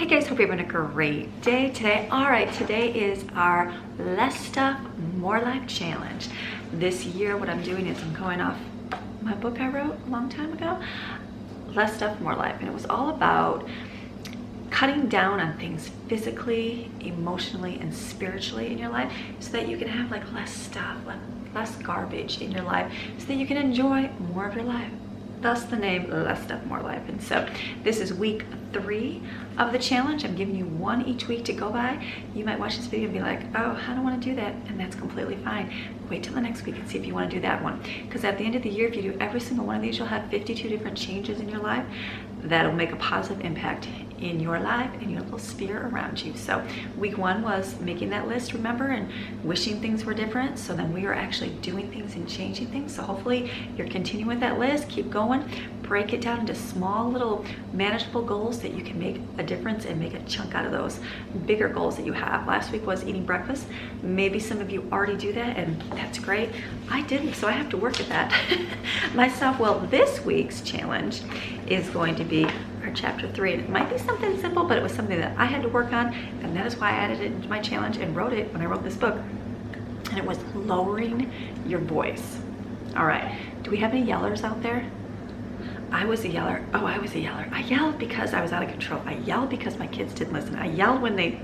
Hey guys, hope you're having a great day today. All right, today is our Less Stuff, More Life challenge. This year, what I'm doing is I'm going off my book I wrote a long time ago, Less Stuff, More Life. And it was all about cutting down on things physically, emotionally, and spiritually in your life so that you can have like less stuff, like less garbage in your life so that you can enjoy more of your life. Thus the name Less Stuff, More Life. And so this is week 3 of the challenge. I'm giving you one each week to go by. You might watch this video and be like, oh, I don't want to do that. And that's completely fine. Wait till the next week and see if you want to do that one. Because at the end of the year, if you do every single one of these, you'll have 52 different changes in your life that'll make a positive impact in your life and your little sphere around you. So week 1 was making that list, remember, and wishing things were different. So then we are actually doing things and changing things. So hopefully you're continuing with that list. Keep going. Break it down into small little manageable goals that you can make a difference and make a chunk out of those bigger goals that you have. Last week was eating breakfast. Maybe some of you already do that, and that's great. I didn't, so I have to work at that myself. Well, this week's challenge is going to be our chapter 3, and it might be something simple, but it was something that I had to work on, and that is why I added it into my challenge and wrote it when I wrote this book. And it was lowering your voice. All right, do we have any yellers out there? I was a yeller. Oh, I was a yeller. I yelled because I was out of control. I yelled because my kids didn't listen. I yelled when they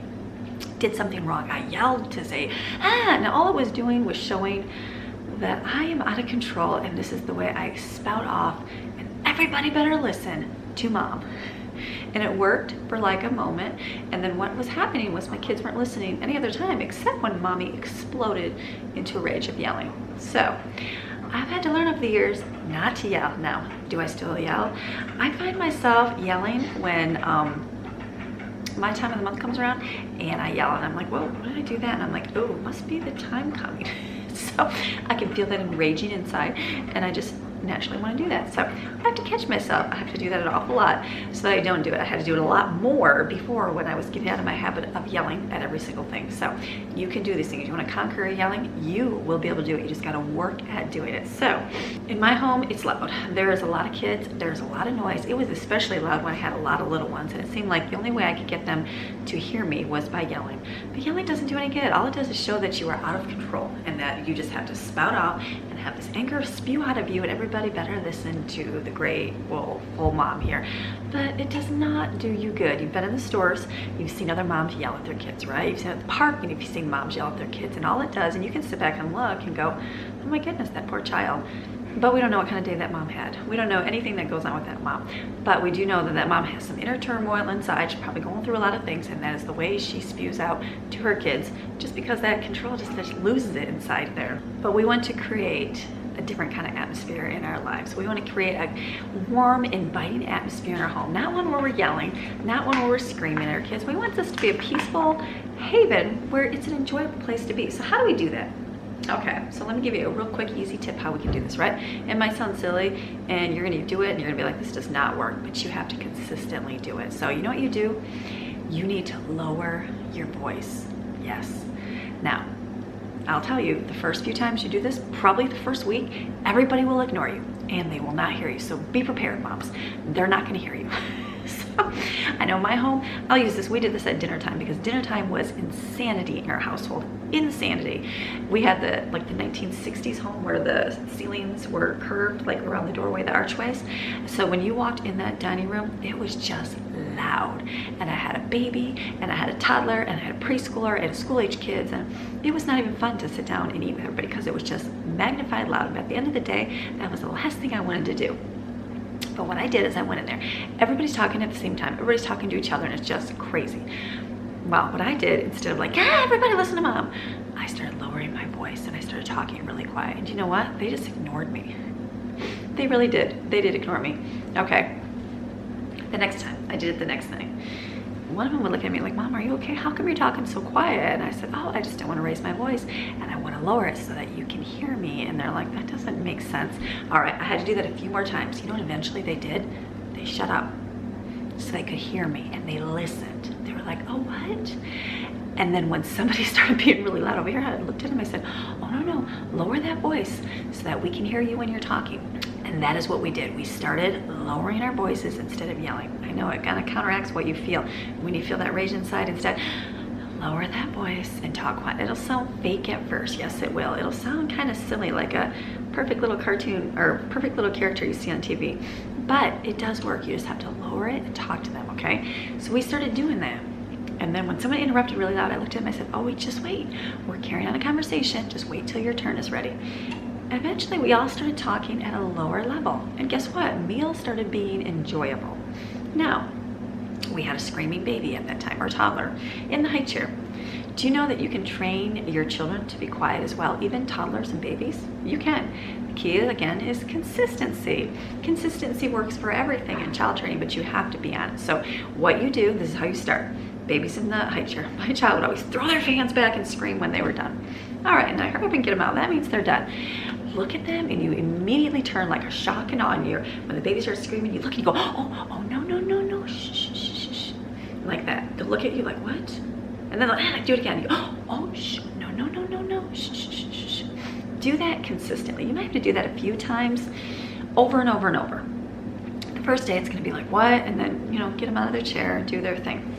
did something wrong. I yelled to say, Now all it was doing was showing that I am out of control, and this is the way I spout off, and everybody better listen to mom. And it worked for like a moment, and then what was happening was my kids weren't listening any other time except when mommy exploded into a rage of yelling. So I've had to learn over the years not to yell. Now, do I still yell? I find myself yelling when my time of the month comes around and I yell, and I'm like, whoa, why did I do that? And I'm like, oh, must be the time coming. So I can feel that enraging inside, and I just naturally want to do that. So I have to catch myself. I have to do that an awful lot so that I don't do it. I had to do it a lot more before when I was getting out of my habit of yelling at every single thing. So you can do these things. If you want to conquer yelling, you will be able to do it. You just got to work at doing it. So in my home, it's loud. There is a lot of kids. There's a lot of noise. It was especially loud when I had a lot of little ones, and it seemed like the only way I could get them to hear me was by yelling. But yelling doesn't do any good. All it does is show that you are out of control and that you just have to spout out and have this anger spew out of you, and everybody better listen to the great full mom here. But it does not do you good. You've been in the stores, you've seen other moms yell at their kids, right? You've seen at the park and you've seen moms yell at their kids, and all it does, and you can sit back and look and go, oh my goodness, that poor child. But we don't know what kind of day that mom had. We don't know anything that goes on with that mom. But we do know that that mom has some inner turmoil inside. She's probably going through a lot of things, and that is the way she spews out to her kids, just because that control just loses it inside there. But we want to create a different kind of atmosphere in our lives. We want to create a warm, inviting atmosphere in our home. Not one where we're yelling, not one where we're screaming at our kids. We want this to be a peaceful haven where it's an enjoyable place to be. So how do we do that? Okay, so let me give you a real quick, easy tip how we can do this, right? It might sound silly, and you're gonna do it, and you're gonna be like, this does not work, but you have to consistently do it. So you know what you do? You need to lower your voice. Yes. Now, I'll tell you, the first few times you do this, probably the first week, everybody will ignore you, and they will not hear you. So be prepared, moms. They're not gonna hear you. So I know my home, I'll use this. We did this at dinner time because dinner time was insanity in our household. Insanity. We had the 1960s home where the ceilings were curved, like around the doorway, the archways. So when you walked in that dining room, it was just loud. And I had a baby, and I had a toddler, and I had a preschooler, and school-age kids, and it was not even fun to sit down and eat with everybody because it was just magnified loud. But at the end of the day, that was the last thing I wanted to do. But what I did is I went in there. Everybody's talking at the same time. Everybody's talking to each other, and it's just crazy. Well, what I did, instead of like, everybody listen to mom, I started lowering my voice, and I started talking really quiet. And you know what? They just ignored me. They really did. They did ignore me. Okay. The next time, I did it the next thing. One of them would look at me like, Mom, are you okay? How come you're talking so quiet? And I said, oh, I just don't want to raise my voice, and I want to lower it so that you can hear me. And they're like, that doesn't make sense. All right, I had to do that a few more times. You know what eventually they did? They shut up so they could hear me, and they listened. They were like, oh, what? And then when somebody started being really loud over here, I looked at them, I said, oh, no, lower that voice so that we can hear you when you're talking. And that is what we did. We started lowering our voices instead of yelling. I know it kind of counteracts what you feel. When you feel that rage inside, instead, lower that voice and talk quiet. It'll sound fake at first. Yes, it will. It'll sound kind of silly, like a perfect little cartoon or perfect little character you see on TV. But it does work. You just have to lower it and talk to them, okay? So we started doing that. And then when someone interrupted really loud, I looked at them, I said, oh, wait, just wait. We're carrying on a conversation. Just wait till your turn is ready. Eventually, we all started talking at a lower level. And guess what? Meals started being enjoyable. Now, we had a screaming baby at that time, or toddler, in the high chair. Do you know that you can train your children to be quiet as well, even toddlers and babies? You can. The key, again, is consistency. Consistency works for everything in child training, but you have to be on it. So what you do, this is how you start. Babies in the high chair. My child would always throw their hands back and scream when they were done. All right, and I hurry up and get them out. That means they're done. Look at them and you immediately turn like a shock and awe in you. When the baby starts screaming, you look and you go, oh, no, no, no, no, shh, shh, shh, shh. Like that. They'll look at you like, what? And then they'll do it again. You go, oh, shh, no, no, no, no, no, shh, shh, shh, shh. Do that consistently. You might have to do that a few times, over and over and over. The first day it's gonna be like, what? And then, get them out of their chair, do their thing.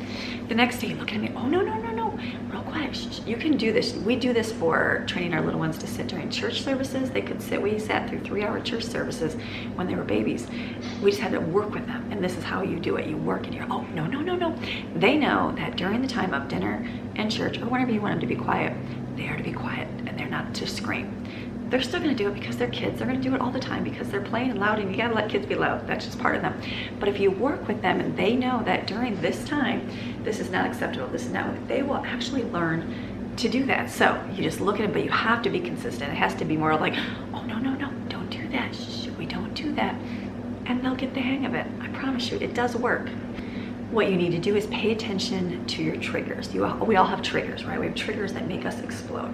The next day, you look at me, oh, no, no, no, no, real quiet. Shh, you can do this. We do this for training our little ones to sit during church services. They could sit, we sat through 3-hour church services when they were babies. We just had to work with them. And this is how you do it. You work and you're, oh, no, no, no, no. They know that during the time of dinner and church, or whenever you want them to be quiet, they are to be quiet and they're not to scream. They're still gonna do it because they're kids. They're gonna do it all the time because they're playing loud, and you gotta let kids be loud. That's just part of them. But if you work with them and they know that during this time, this is not acceptable, this is not, they will actually learn to do that. So you just look at it, but you have to be consistent. It has to be more like, oh, no, no, no, don't do that. Shh, we don't do that. And they'll get the hang of it. I promise you, it does work. What you need to do is pay attention to your triggers. We all have triggers, right? We have triggers that make us explode.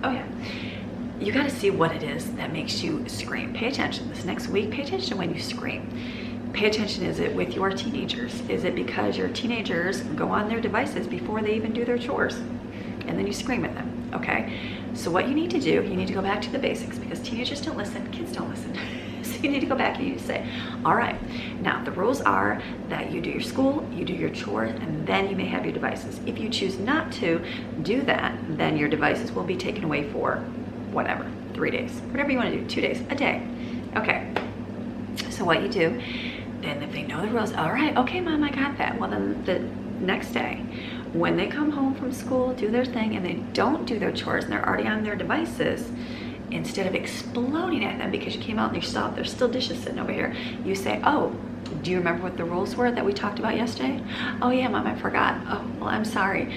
Oh yeah. You got to see what it is that makes you scream. Pay attention. This next week, pay attention when you scream. Pay attention, is it with your teenagers? Is it because your teenagers go on their devices before they even do their chores? And then you scream at them, okay? So what you need to do, you need to go back to the basics, because teenagers don't listen, kids don't listen. So you need to go back and you need to say, all right, now the rules are that you do your school, you do your chores, and then you may have your devices. If you choose not to do that, then your devices will be taken away for whatever, 3 days, whatever you want to do, 2 days, a day. Okay, so what you do, then if they know the rules, all right, okay, Mom, I got that. Well, then the next day, when they come home from school, do their thing, and they don't do their chores, and they're already on their devices, instead of exploding at them because you came out and you saw there's still dishes sitting over here, you say, oh, do you remember what the rules were that we talked about yesterday? Oh yeah, Mom, I forgot. Oh, well, I'm sorry,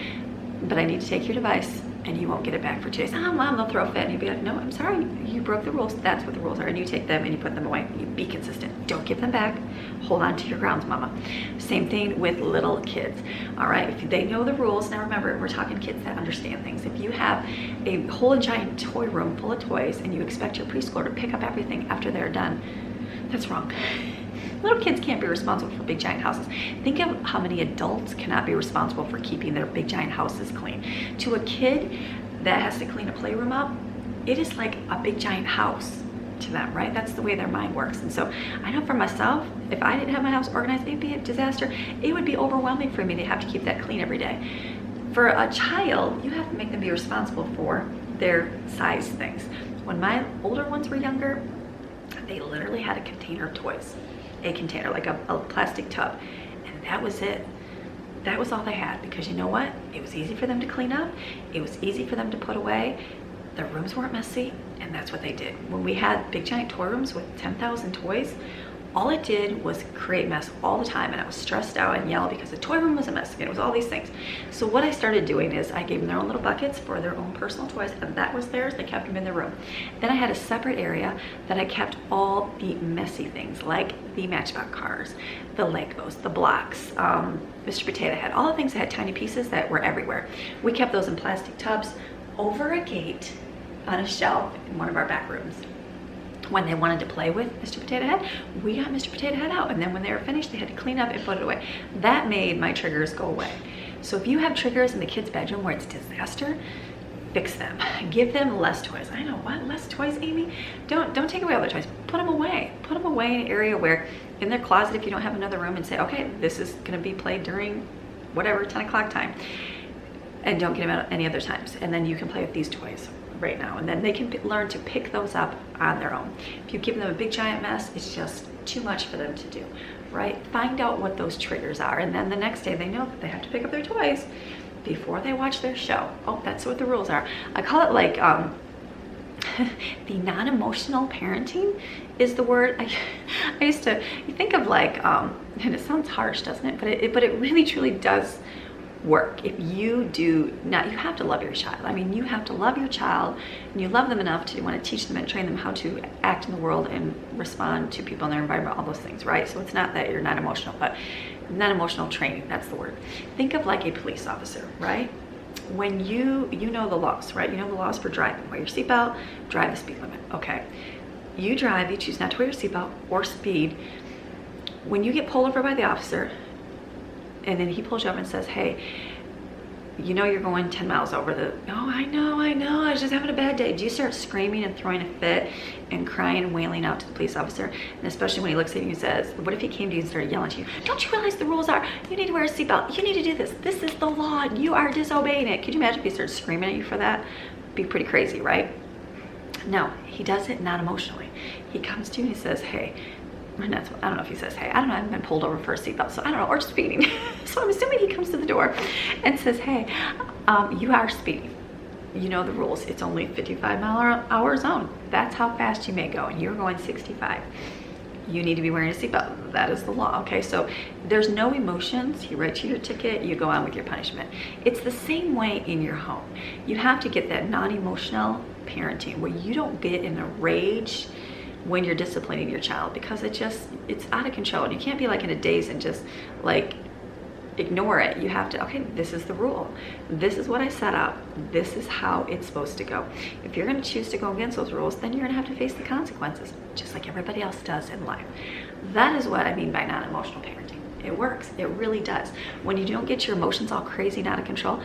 but I need to take your device and you won't get it back for 2 days. Oh, Mom, they'll throw a fit. And you'd be like, no, I'm sorry, you broke the rules. That's what the rules are. And you take them and you put them away. You be consistent. Don't give them back. Hold on to your grounds, Mama. Same thing with little kids. All right, if they know the rules, now remember, we're talking kids that understand things. If you have a whole giant toy room full of toys and you expect your preschooler to pick up everything after they're done, that's wrong. Little kids can't be responsible for big giant houses. Think of how many adults cannot be responsible for keeping their big giant houses clean. To a kid that has to clean a playroom up, it is like a big giant house to them, right? That's the way their mind works. And so I know for myself, if I didn't have my house organized, it'd be a disaster. It would be overwhelming for me to have to keep that clean every day. For a child, you have to make them be responsible for their size things. When my older ones were younger, they literally had a container of toys. A container, like a plastic tub, and that was it. That was all they had, because you know what? It was easy for them to clean up. It was easy for them to put away. Their rooms weren't messy, and that's what they did. When we had big giant toy rooms with 10,000 toys, all it did was create mess all the time, and I was stressed out and yell because the toy room was a mess, and it was all these things. So what I started doing is I gave them their own little buckets for their own personal toys, and that was theirs. They kept them in their room. Then I had a separate area that I kept all the messy things, like the Matchbox cars, the Legos, the blocks, Mr. Potato Head, all the things that had tiny pieces that were everywhere. We kept those in plastic tubs over a gate on a shelf in one of our back rooms. When they wanted to play with Mr. Potato Head, we got Mr. Potato Head out, and then when they were finished, they had to clean up and put it away. That made my triggers go away. So if you have triggers in the kids' bedroom where it's disaster, fix them. Give them less toys. I know, what? Less toys, Amy? Don't take away all their toys. put them away. Put them away in an area where, in their closet if you don't have another room, and say, okay, this is gonna be played during whatever, 10 o'clock time. And don't get them out any other times. And then you can play with these toys right now. And then they can learn to pick those up on their own. If you give them a big giant mess, it's just too much for them to do, right? Find out what those triggers are. And then the next day they know that they have to pick up their toys before they watch their show. Oh, that's what the rules are. I call it like, the non-emotional parenting is the word. I used to think of like, and it sounds harsh, doesn't it? But it really truly does work. If you do not, you have to love your child. I mean, you have to love your child, and you love them enough to want to teach them and train them how to act in the world and respond to people in their environment, all those things, right? So it's not that you're not emotional, but non-emotional training, that's the word. Think of like a police officer, right? When you know the laws, right? You know the laws for driving. Wear your seatbelt, drive the speed limit. Okay. You drive, you choose not to wear your seatbelt or speed. When you get pulled over by the officer, and then he pulls you up and says, hey, you know you're going 10 miles over the, oh, I know, I was just having a bad day. Do you start screaming and throwing a fit and crying and wailing out to the police officer? And especially when he looks at you and says, what if he came to you and started yelling to you? Don't you realize the rules are, you need to wear a seatbelt, you need to do this, this is the law, and you are disobeying it. Could you imagine if he started screaming at you for that? It'd be pretty crazy, right? No, he does it not emotionally. He comes to you and he says, hey, and that's what, I don't know if he says, hey, I don't know, I haven't been pulled over for a seatbelt, so I don't know, or speeding. So I'm assuming he comes to the door and says, hey, you are speeding. You know the rules. It's only 55-mile-an-hour zone. That's how fast you may go, and you're going 65. You need to be wearing a seatbelt. That is the law, okay? So there's no emotions. He writes you your ticket, you go on with your punishment. It's the same way in your home. You have to get that non-emotional parenting where you don't get in a rage when you're disciplining your child, because it's out of control. And you can't be like in a daze and just like ignore it. You have to, okay, this is the rule. This is what I set up. This is how it's supposed to go. If you're going to choose to go against those rules, then you're going to have to face the consequences, just like everybody else does in life. That is what I mean by non-emotional parenting. It works. It really does. When you don't get your emotions all crazy and out of control,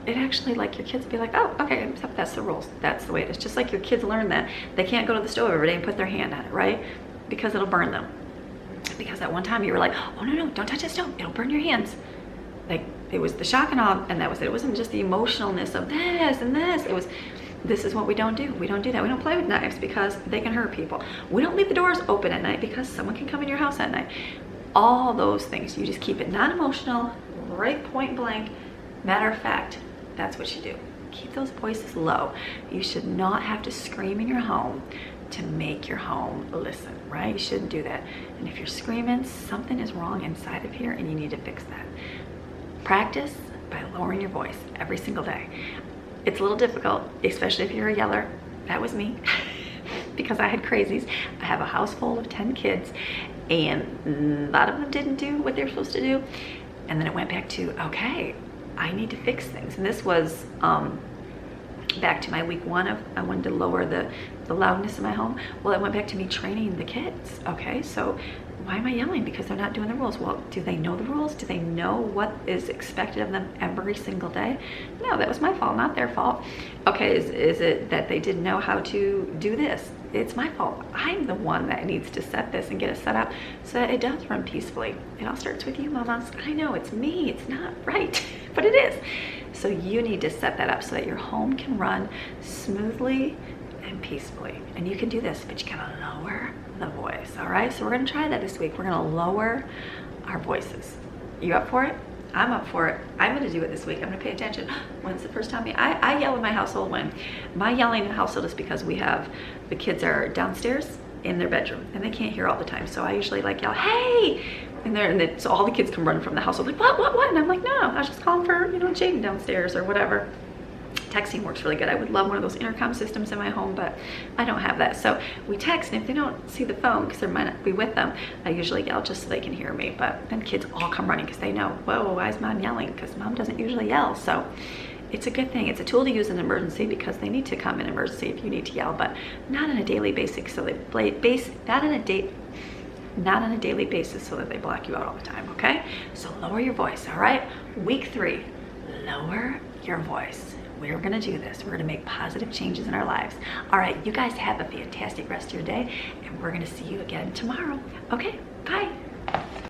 it actually, like, your kids will be like, oh, okay, that's the rules. That's the way it is. Just like your kids learn that they can't go to the stove every day and put their hand on it, right? Because it'll burn them. Because at one time you were like, oh, no, don't touch the stove. It'll burn your hands. Like, it was the shock and awe, and that was it. It wasn't just the emotionalness of this and this. It was, this is what we don't do. We don't do that. We don't play with knives because they can hurt people. We don't leave the doors open at night because someone can come in your house at night. All those things. You just keep it non-emotional, right, point blank. Matter of fact, that's what you do. Keep those voices low. You should not have to scream in your home to make your home listen, right? You shouldn't do that. And if you're screaming, something is wrong inside of here and you need to fix that. Practice by lowering your voice every single day. It's a little difficult, especially if you're a yeller. That was me. Because I had crazies. I have a house full of 10 kids and a lot of them didn't do what they were supposed to do. And then it went back to, okay, I need to fix things. And this was back to my week one of, I wanted to lower the loudness in my home. Well, it went back to me training the kids. Okay, so why am I yelling? Because they're not doing the rules. Well, do they know the rules? Do they know what is expected of them every single day? No, that was my fault, not their fault. Okay, is it that they didn't know how to do this? It's my fault. I'm the one that needs to set this and get it set up so that it does run peacefully. It all starts with you, mamas. I know, it's me. It's not right, but it is. So you need to set that up so that your home can run smoothly and peacefully. And you can do this, but you gotta lower the voice, all right? So we're gonna try that this week. We're gonna lower our voices. You up for it? I'm up for it. I'm gonna do it this week. I'm gonna pay attention. When's the first time I yell in my household? When my yelling in the household is because the kids are downstairs in their bedroom and they can't hear all the time. So I usually like yell, hey! So all the kids come running from the household like, what? And I'm like, no, I was just calling for, Jaden downstairs or whatever. Texting works really good. I would love one of those intercom systems in my home, but I don't have that. So we text, and if they don't see the phone because they might not be with them, I usually yell just so they can hear me. But then kids all come running because they know, whoa, why is mom yelling? Because mom doesn't usually yell. So it's a good thing. It's a tool to use in an emergency because they need to come in an emergency if you need to yell, but not on a daily basis. So not on a daily basis so that they block you out all the time. Okay, so lower your voice. All right, week 3, lower your voice. we're gonna do this. We're gonna make positive changes in our lives. All right, you guys have a fantastic rest of your day, and we're gonna see you again tomorrow. Okay, bye.